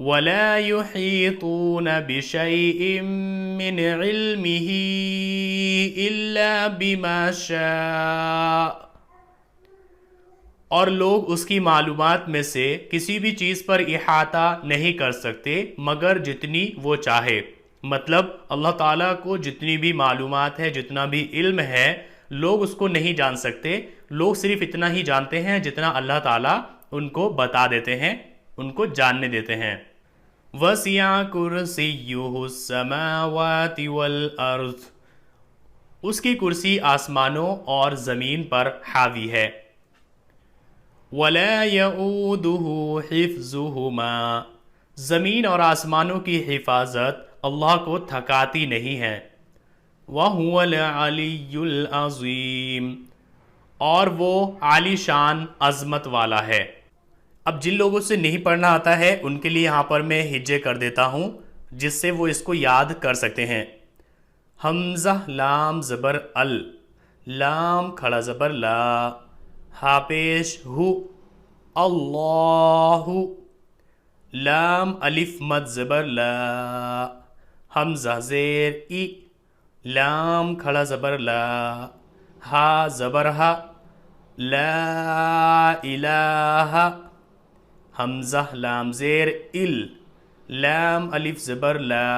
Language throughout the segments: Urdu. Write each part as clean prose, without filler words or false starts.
ولا يحيطون بشيء من علمه إلا بما شاء، اور لوگ اس کی معلومات میں سے کسی بھی چیز پر احاطہ نہیں کر سکتے مگر جتنی وہ چاہے۔ مطلب اللہ تعالیٰ کو جتنی بھی معلومات ہے، جتنا بھی علم ہے، لوگ اس کو نہیں جان سکتے، لوگ صرف اتنا ہی جانتے ہیں جتنا اللہ تعالیٰ ان کو بتا دیتے ہیں، ان کو جاننے دیتے ہیں۔ وَسِعَ كُرْسِيُّهُ السَّمَاوَاتِ وَالْأَرْضِ، اس کی کرسی آسمانوں اور زمین پر حاوی ہے۔ وَلَا يَئُودُهُ حِفْظُهُمَا، زمین اور آسمانوں کی حفاظت اللہ کو تھکاتی نہیں ہے۔ وَهُوَ الْعَلِيُّ الْعَظِيمُ، اور وہ عالی شان عظمت والا ہے۔ اب جن لوگوں سے نہیں پڑھنا آتا ہے ان کے لیے یہاں پر میں ہجے کر دیتا ہوں جس سے وہ اس کو یاد کر سکتے ہیں۔ حمزہ لام زبر ال، لام کھڑا زبر لا، ہا پیش ہو، اللہ، لام الف مد زبر لا، حمزہ زیر ای، لام کھڑا زبر لا، ہا زبر ہا، لا الہ، حمزہ لام زیر ال، لام الف زبر لا،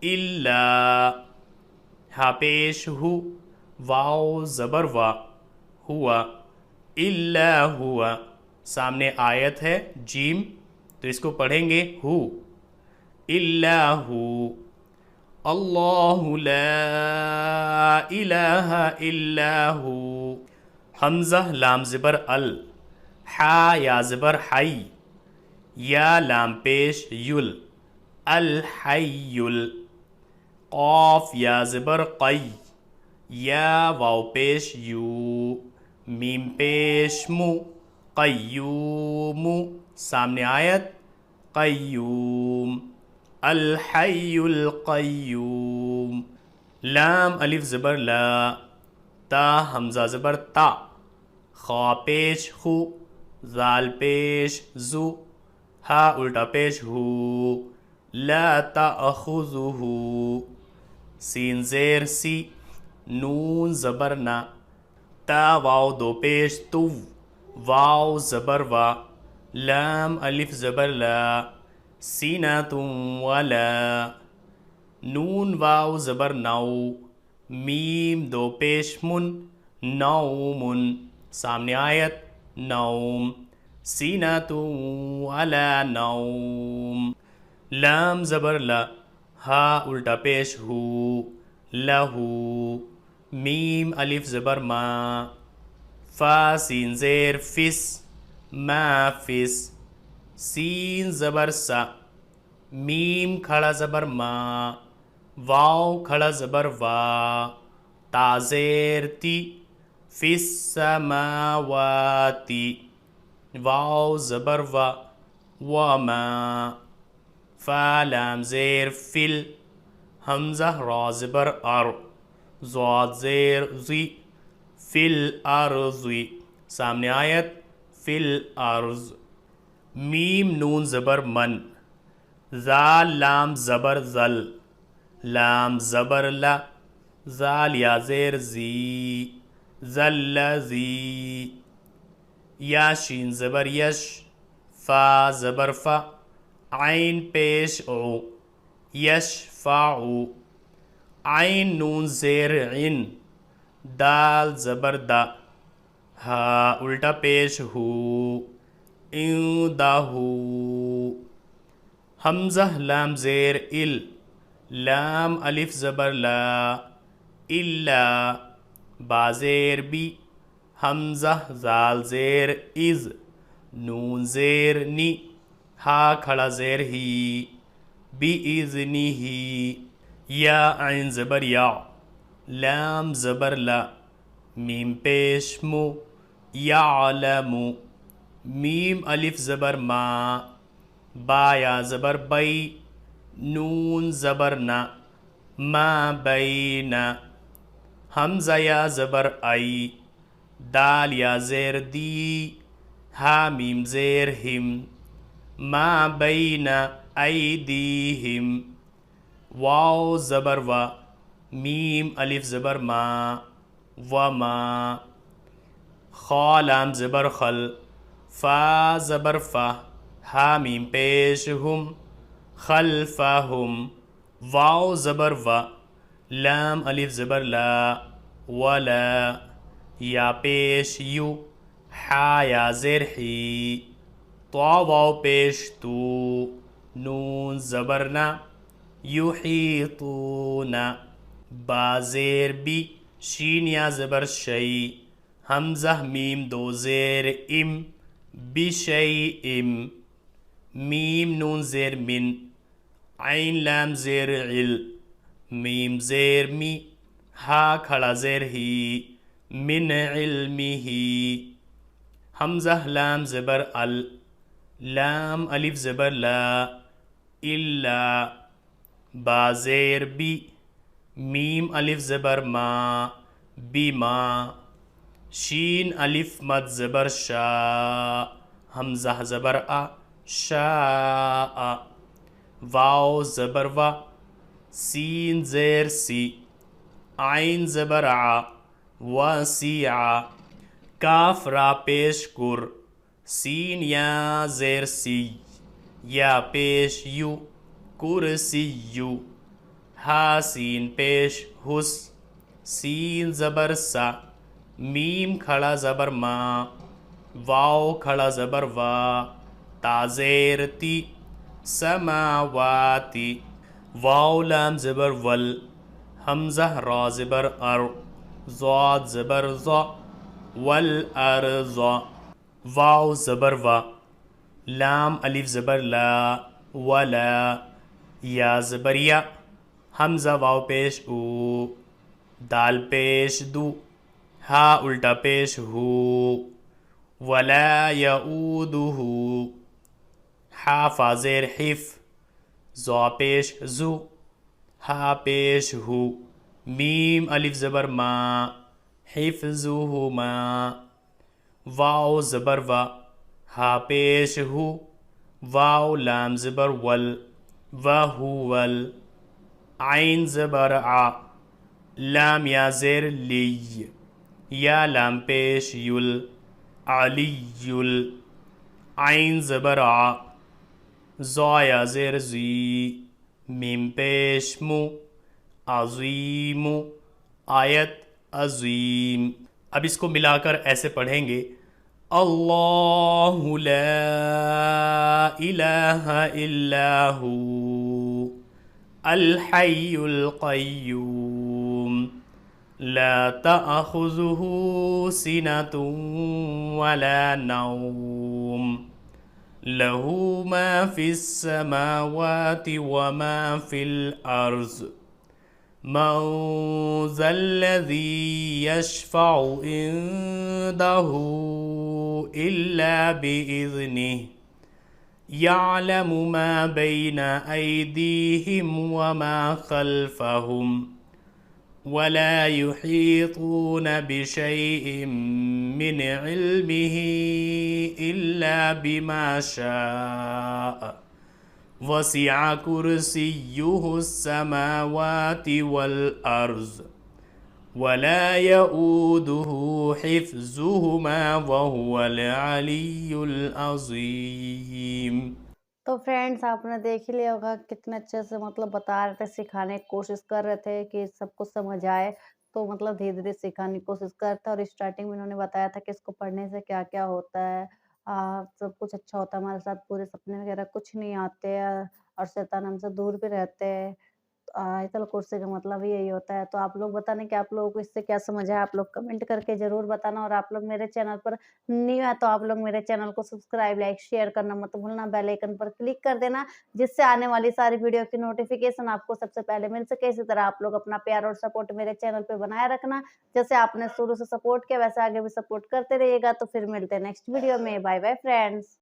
الا، ہا پیش ہو، واو زبر وا، ہوا، الا ہوا، سامنے آیت ہے جیم تو اس کو پڑھیں گے ہو، الا ہو، اللہ لا الہ الا ہو، حمزہ لام زبر ال، حا یا زبر حی، یا لام پیش یل، الحیل، قاف یا زبر قی، یا واو پیش یو، میم پیش مو، قیوم، سامنے آیت قیوم، الحی القیوم، لام الف زبر لا، تا حمزہ زبر تا، خا پیش خو، زال پیش زو، ہا الٹا پیش ہو، لا تأخذہ، سین زیر سی، نون زبر نا، تا واو دو پیش تو، واو زبر وا، لام الف زبر لا، سینۃ ولا، نون واو زبر نو، میم دو پیش من، نوم، سامنے آیت نوم، سینۃ ولا نوم، لام زبر لا، ہا الٹا پیش ہو، لہو، میم الف زبر ما، فا سین زیر فس، ما فس، سین زبر سا، میم کھڑا زبر ما، واو کھڑا زبر وا، تا زیر تی، فی السماواتی، واو زبر وا، وما، فا لام زیر فل، حمزہ را زبر ار، ضاد زیر زی، فی الارض، سامنے آیت فی الارض، میم نون زبر من، زال لام زبر زل، لام زبر لا، زال یا زیر زی، زل زی، یا شین زبر یش، فا زبر فا، عین پیش او، یش فاعو، عین نون زیر عن، دال زبر دا، ہا الٹا پیش ہو، دا ہو، حمزہ لام زیر ال، لام الف زبر لا، الا، با زیر بی، حمزہ زال زیر از، نون زیر نی، ہا کھڑا زیر ہی، بی اذنی ہی، یا عین زبر یا، لام زبر لا، میم پیش مو، یعلمو، میم الف زبر ما، با یا زبر بی، نون زبر نا، ما بینا، حمزہ یا زبر ای، دال یا زیر دی، ہا میم زیر ہم، ما بین ایدیہم، واو زبر و، میم الف زبر ما، وما، خا لام زبر خل، فا زبر فا، ہا میم پیش ہم، خلفہم، واو زبر و، لام الف زبر لا، ولا، یا پیش یو، حا یا زیر حی، طا واو پیش تو، نون زبر نا، یحیطون، با زیر بی، شین یا زبر شی، حمزہ میم دو زیر ام، بشیء، میم نون زیر من، عین لام زیر عل، میم زیر می، ہا کھڑا زیر ہی، من علمہ، حمزہ لام زبر ال، لام الف زبر لا، الا، با زیر بی، میم الف زبر ما، بما، شین الف مد زبر شا، حمزہ زبر آ، شاء، واو زبر و، سین زیر سی، عین زبر ع، وسیع، کاف را پیش کر، سین یا زیر سی، یا پیش یو، کرسی یو، ہا سین پیش حس، سین زبر سا، میم کھڑا زبر ما، واو کھڑا زبر وا، تا زیر تی، سماواتی، واو لام زبر ول، حمزہ را زبر ار، ضاد زبر ضا، والارض، واو زبر و، لام الف زبر لا، ولا، یا زبر یا، حمزہ واو پیش او، دال پیش دو، ہا الٹا پیش ہو، ولا یعودہ، حا فا زیر حف، زا پیش زو، ہا پیش ہو، میم الف زبر ما، حفظہما، واو زبر و، ہا پیش ہو، واو لام زبر ول، وہول، عین زبر ع، لام یا زیر لی، یا لام پیش یل، علی، عین زبر ع، زا یا زیر زی، میم پیش مو، عظیم، آیت عظیم۔ اب اس کو ملا کر ایسے پڑھیں گے، اللہ لا الہ الا ہو، الحی القیوم، لا تأخذہ سنۃ ولا نوم، لہ ما فی السماوات وما فی الارض، من ذا الذی یشفع عنده الا بإذنہ، یعلم ما بین ایدیہم وما خلفہم، ولا يحيطون بشيء من علمه إلا بما شاء، وسع كرسيه السماوات والأرض، ولا يؤوده حفظهما وهو العلي العظيم۔ تو فرینڈس آپ نے دیکھ ہی لیا ہوگا کتنے اچھے سے مطلب بتا رہے تھے، سکھانے کی کوشش کر رہے تھے کہ سب کو سمجھ آئے، تو مطلب دھیرے دھیرے سکھانے کی کوشش کرتا ہے، اور اسٹارٹنگ میں انہوں نے بتایا تھا کہ اس کو پڑھنے سے کیا کیا ہوتا ہے، سب کچھ اچھا ہوتا ہے ہمارے ساتھ، پورے سپنے وغیرہ کچھ نہیں آتے ہیں، اور شیطان ہم سے دور بھی رہتے ہیں۔ آیت الکرسی کا مطلب یہی ہوتا ہے۔ تو آپ لوگ بتانے کہ آپ لوگوں کو اس سے کیا سمجھ آیا، آپ لوگ کمنٹ کر کے ضرور بتانا، اور آپ لوگ میرے چینل پر نیو ہے تو آپ لوگ میرے چینل کو سبسکرائب، لائک، شیئر کرنا مت بھولنا، بیل آئیکن پر کلک کر دینا، جس سے آنے والی ساری ویڈیو کی نوٹیفیکیشن آپ کو سب سے پہلے مل سکے۔ اسی طرح آپ لوگ اپنا پیار اور سپورٹ میرے چینل پہ بنائے رکھنا، جیسے آپ نے شروع سے سپورٹ کیا ویسے آگے بھی سپورٹ کرتے رہیے گا۔ تو پھر ملتے ہیں نیکسٹ ویڈیو میں، بائے بائے فرینڈس۔